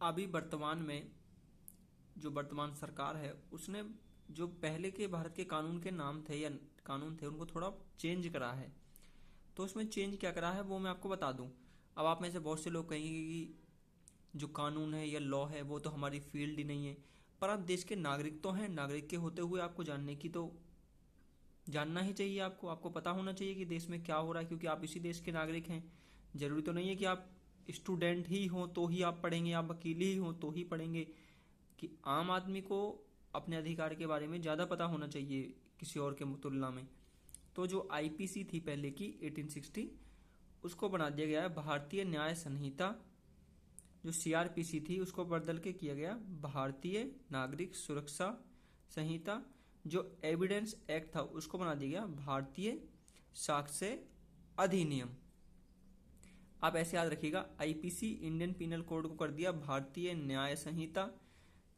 अभी वर्तमान में जो वर्तमान सरकार है उसने जो पहले के भारत के कानून के नाम थे या कानून थे उनको थोड़ा चेंज करा है। तो उसमें चेंज क्या करा है वो मैं आपको बता दूं। अब आप में से बहुत से लोग कहेंगे कि जो कानून है या लॉ है वो तो हमारी फील्ड ही नहीं है, पर आप देश के नागरिक तो हैं। नागरिक के होते हुए आपको जानना ही चाहिए। आपको पता होना चाहिए कि देश में क्या हो रहा है, क्योंकि आप इसी देश के नागरिक हैं। जरूरी तो नहीं है कि आप स्टूडेंट ही हो तो ही आप पढ़ेंगे, आप वकील ही हो तो ही पढ़ेंगे। कि आम आदमी को अपने अधिकार के बारे में ज़्यादा पता होना चाहिए किसी और के तुलना में। तो जो आईपीसी थी पहले की 1860, उसको बना दिया गया है भारतीय न्याय संहिता। जो सीआरपीसी थी उसको बदल के किया गया भारतीय नागरिक सुरक्षा संहिता। जो एविडेंस एक्ट था उसको बना दिया गया भारतीय साक्ष्य अधिनियम। आप ऐसे याद रखिएगा, आईपीसी इंडियन पिनल कोड को कर दिया भारतीय न्याय संहिता,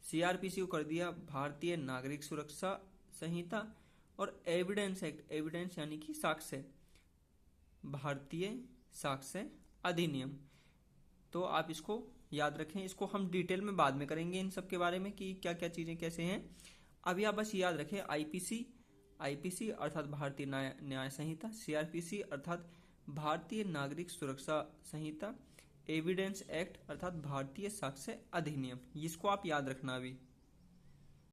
सीआरपीसी को कर दिया भारतीय नागरिक सुरक्षा संहिता, और एविडेंस एक्ट, एविडेंस यानी कि साक्ष्य, भारतीय साक्ष्य अधिनियम। तो आप इसको याद रखें। इसको हम डिटेल में बाद में करेंगे इन सब के बारे में कि क्या क्या चीजें कैसे हैं। अभी आप बस याद रखें आईपीसी अर्थात भारतीय न्याय संहिता, सीआरपीसी अर्थात भारतीय नागरिक सुरक्षा संहिता, एविडेंस एक्ट अर्थात भारतीय साक्ष्य अधिनियम। इसको आप याद रखना अभी।